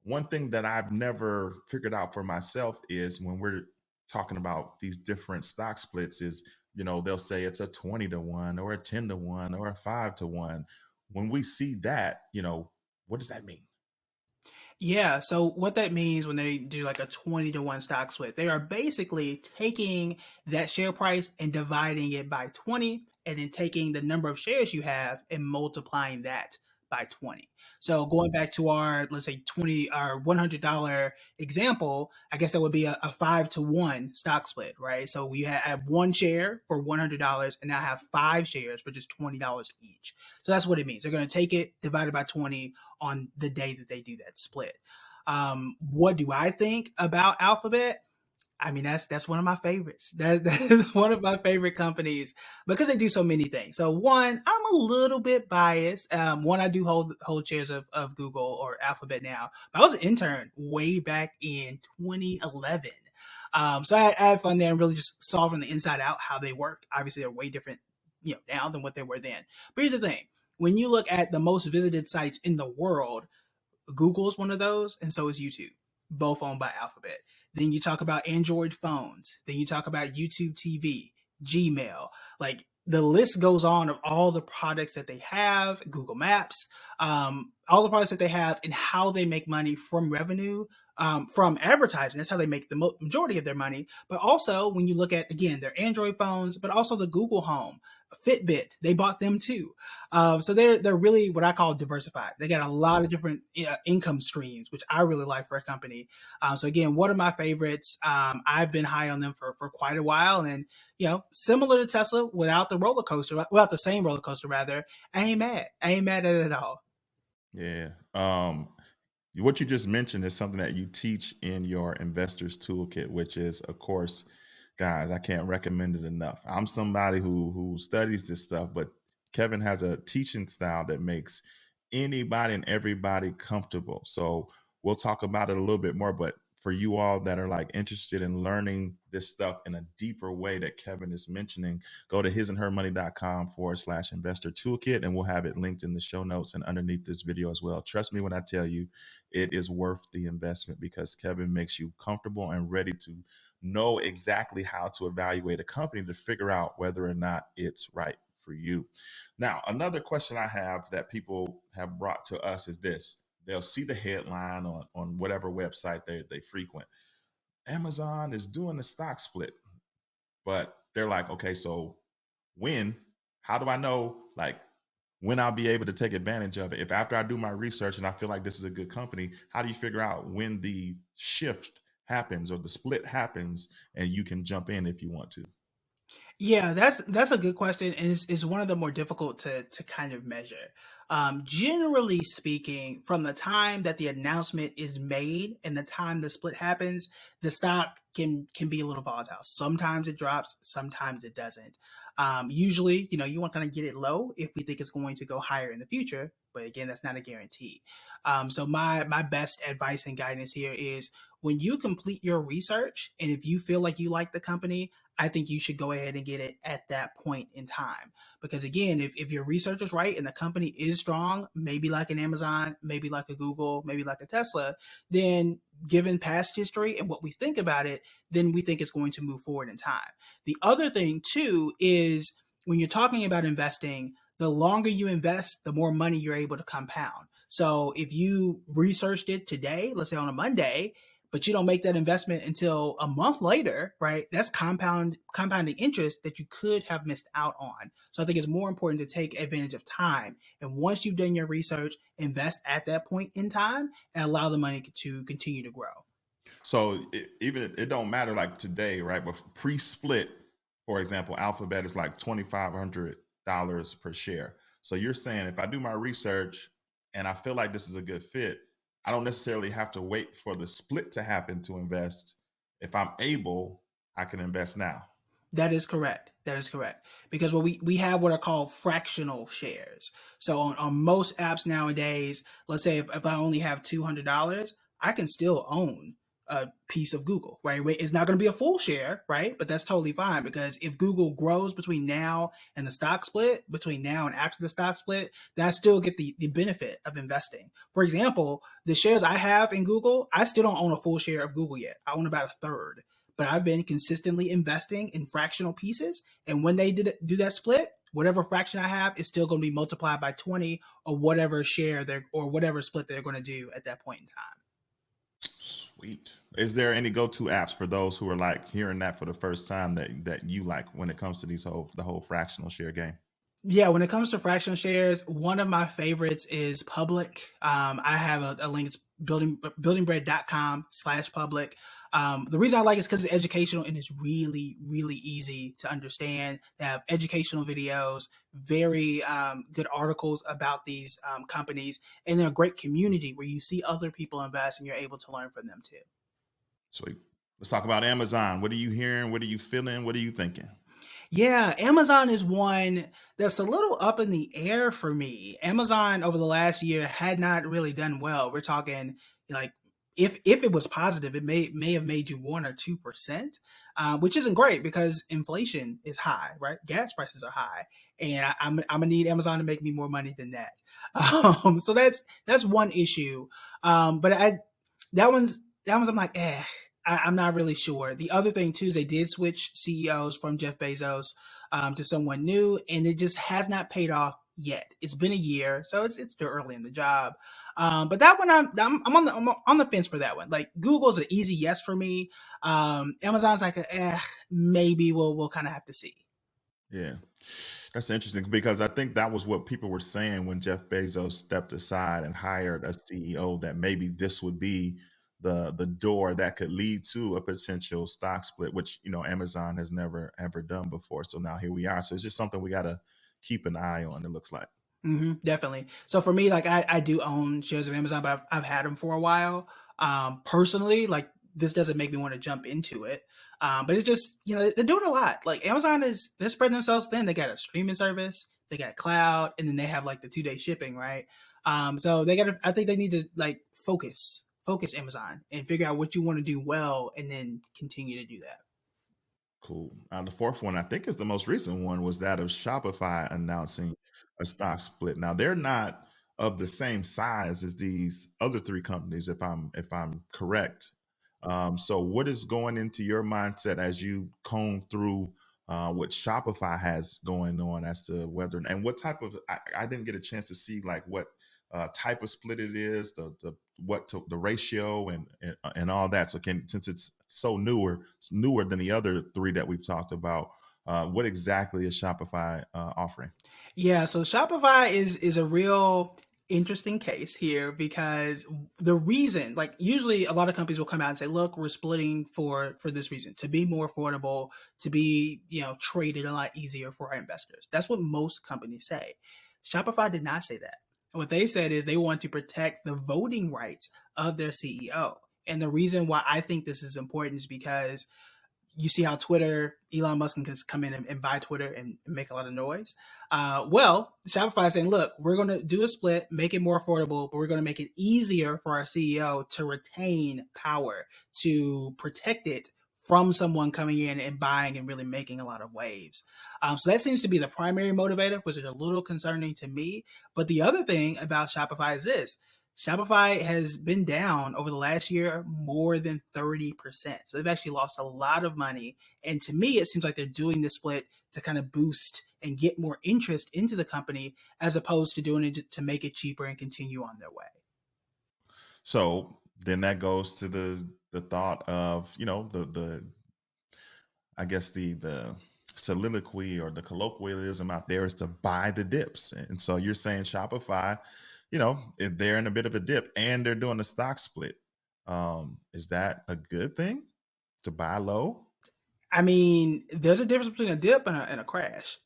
one thing that I've never figured out for myself is when we're talking about these different stock splits is, they'll say it's a 20-1 or a 10-1 or a 5-1. When we see that, what does that mean? Yeah, so what that means when they do like a 20-1 stock split, they are basically taking that share price and dividing it by 20, and then taking the number of shares you have and multiplying that by 20. So going back to our, let's say, our $100 example, I guess that would be a 5-1 stock split, right? So we have one share for $100 and now have 5 shares for just $20 each. So that's what it means. They're going to take it, divide it by 20 on the day that they do that split. What do I think about Alphabet? I mean, that's one of my favorites. That's one of my favorite companies because they do so many things. So one, I'm a little bit biased. One, I do hold shares of Google or Alphabet now. But I was an intern way back in 2011. So I had fun there and really just saw from the inside out how they work. Obviously, they're way different, now than what they were then. But here's the thing: when you look at the most visited sites in the world, Google is one of those, and so is YouTube, both owned by Alphabet. Then you talk about Android phones. Then you talk about YouTube TV, Gmail. Like the list goes on of all the products that they have, Google Maps, all the products that they have, and how they make money from revenue, from advertising. That's how they make the majority of their money. But also, when you look at, again, their Android phones, but also the Google Home, Fitbit, they bought them too. So they're really what I call diversified. They got a lot of different income streams, which I really like for a company. So again, one of my favorites. I've been high on them for quite a while, and similar to Tesla, without the same roller coaster rather. I ain't mad. I ain't mad at it at all. Yeah. What you just mentioned is something that you teach in your investors toolkit, which is, of course, guys, I can't recommend it enough. I'm somebody who studies this stuff, but Kevin has a teaching style that makes anybody and everybody comfortable. So we'll talk about it a little bit more, but for you all that are like interested in learning this stuff in a deeper way that Kevin is mentioning, go to hisandhermoney.com/investor toolkit, and we'll have it linked in the show notes and underneath this video as well. Trust me when I tell you, it is worth the investment because Kevin makes you comfortable and ready to know exactly how to evaluate a company to figure out whether or not it's right for you. Now, another question I have that people have brought to us is this. They'll see the headline on whatever website they frequent. Amazon is doing a stock split, but they're like, okay, so when? How do I know like when I'll be able to take advantage of it? If after I do my research and I feel like this is a good company, how do you figure out when the shift happens or the split happens and you can jump in if you want to? Yeah, that's a good question, and it's one of the more difficult to kind of measure. Generally speaking, from the time that the announcement is made and the time the split happens, the stock can be a little volatile. Sometimes it drops, sometimes it doesn't. Usually, you want to kind of get it low if we think it's going to go higher in the future, but again, that's not a guarantee. So my best advice and guidance here is when you complete your research, and if you feel like you like the company, I think you should go ahead and get it at that point in time. Because again, if your research is right and the company is strong, maybe like an Amazon, maybe like a Google, maybe like a Tesla, then given past history and what we think about it, then we think it's going to move forward in time. The other thing too is when you're talking about investing, the longer you invest, the more money you're able to compound. So if you researched it today, let's say on a Monday, but you don't make that investment until a month later, right? That's compounding interest that you could have missed out on. So I think it's more important to take advantage of time. And once you've done your research, invest at that point in time and allow the money to continue to grow. So even it don't matter like today, right? But pre-split, for example, Alphabet is like $2,500 per share. So you're saying if I do my research and I feel like this is a good fit, I don't necessarily have to wait for the split to happen to invest. If I'm able, I can invest now. That is correct. That is correct. Because what we have what are called fractional shares. So on most apps nowadays, let's say if I only have $200, I can still own a piece of Google, right? It's not going to be a full share, right? But that's totally fine, because if Google grows between now and the stock split, between now and after the stock split, then I still get the benefit of investing. For example, the shares I have in Google, I still don't own a full share of Google yet. I own about a third, but I've been consistently investing in fractional pieces. And when they do that split, whatever fraction I have is still going to be multiplied by 20, or whatever share or whatever split they're going to do at that point in time. Sweet. Is there any go-to apps for those who are like hearing that for the first time that you like when it comes to the whole fractional share game? Yeah, when it comes to fractional shares, one of my favorites is Public. I have a link. It's buildingbread.com/public. The reason I like it is because it's educational and it's really, really easy to understand. They have educational videos, very good articles about these companies, and they're a great community where you see other people invest and you're able to learn from them too. Sweet. Let's talk about Amazon. What are you hearing? What are you feeling? What are you thinking? Yeah, Amazon is one that's a little up in the air for me. Amazon over the last year had not really done well. We're talking like if it was positive, it may have made you 1 or 2%, which isn't great because inflation is high, right? Gas prices are high, and I'm gonna need Amazon to make me more money than that. So that's one issue. But that one's I'm like, I'm not really sure. The other thing too is they did switch CEOs from Jeff Bezos to someone new, and it just has not paid off yet. It's been a year, so it's still early in the job. But that one, I'm on the fence for that one. Like Google's an easy yes for me. Amazon's like maybe we'll kind of have to see. Yeah. That's interesting because I think that was what people were saying when Jeff Bezos stepped aside and hired a CEO, that maybe this would be the door that could lead to a potential stock split, which Amazon has never ever done before. So now here we are. So it's just something we got to keep an eye on. It looks like. Definitely. So for me, like I do own shares of Amazon, but I've had them for a while. Personally, like this doesn't make me want to jump into it. But it's just, they're doing a lot. Like Amazon they're spreading themselves thin. They got a streaming service, they got cloud, and then they have like the 2-day shipping, right? So I think they need to like focus Amazon and figure out what you want to do well, and then continue to do that. Cool. The fourth one, I think, is the most recent one, was that of Shopify announcing a stock split. Now they're not of the same size as these other three companies, if I'm correct. So what is going into your mindset as you comb through what Shopify has going on as to whether and what type of I didn't get a chance to see like what type of split it is, the ratio and all that. So since it's so newer than the other three that we've talked about, what exactly is Shopify offering? Yeah, so Shopify is a real interesting case here, because the reason, like usually a lot of companies will come out and say, "Look, we're splitting for this reason, to be more affordable, to be, traded a lot easier for our investors." That's what most companies say. Shopify did not say that. What they said is they want to protect the voting rights of their CEO. And the reason why I think this is important is because you see how Elon Musk can just come in and buy Twitter and make a lot of noise. Well, Shopify is saying, look, we're going to do a split, make it more affordable, but we're going to make it easier for our CEO to retain power, to protect it from someone coming in and buying and really making a lot of waves. So that seems to be the primary motivator, which is a little concerning to me. But the other thing about Shopify is this: Shopify has been down over the last year more than 30%. So they've actually lost a lot of money. And to me, it seems like they're doing this split to kind of boost and get more interest into the company, as opposed to doing it to make it cheaper and continue on their way. So then that goes to the thought of the I guess the soliloquy or the colloquialism out there is to buy the dips. And so you're saying Shopify, if they're in a bit of a dip and they're doing a stock split. Is that a good thing to buy low? I mean, there's a difference between a dip and a crash.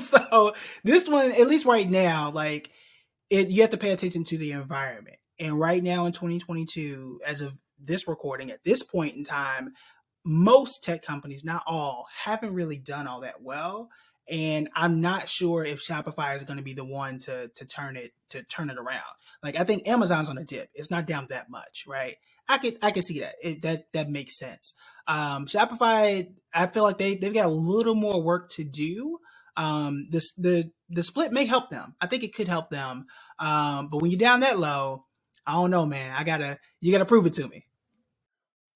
So this one, at least right now, like you have to pay attention to the environment. And right now in 2022, as of this recording, at this point in time, most tech companies, not all, haven't really done all that well. And I'm not sure if Shopify is going to be the one to turn it around. Like I think Amazon's on a dip. It's not down that much, right? I could see that. That makes sense. Shopify, I feel like they've got a little more work to do. The split may help them. I think it could help them. But when you're down that low, I don't know, man. You gotta prove it to me.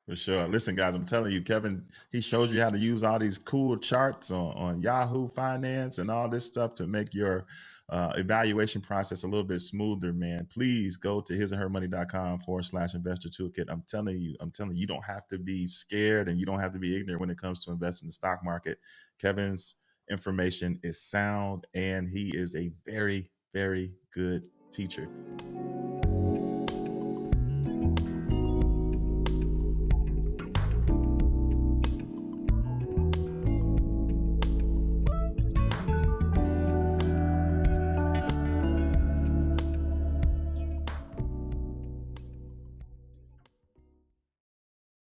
For sure. Listen, guys, I'm telling you, Kevin, he shows you how to use all these cool charts on Yahoo Finance and all this stuff to make your evaluation process a little bit smoother, man. Please go to hisandhermoney.com/investor toolkit. I'm telling you, you don't have to be scared and you don't have to be ignorant when it comes to investing in the stock market. Kevin's information is sound and he is a very, very good teacher.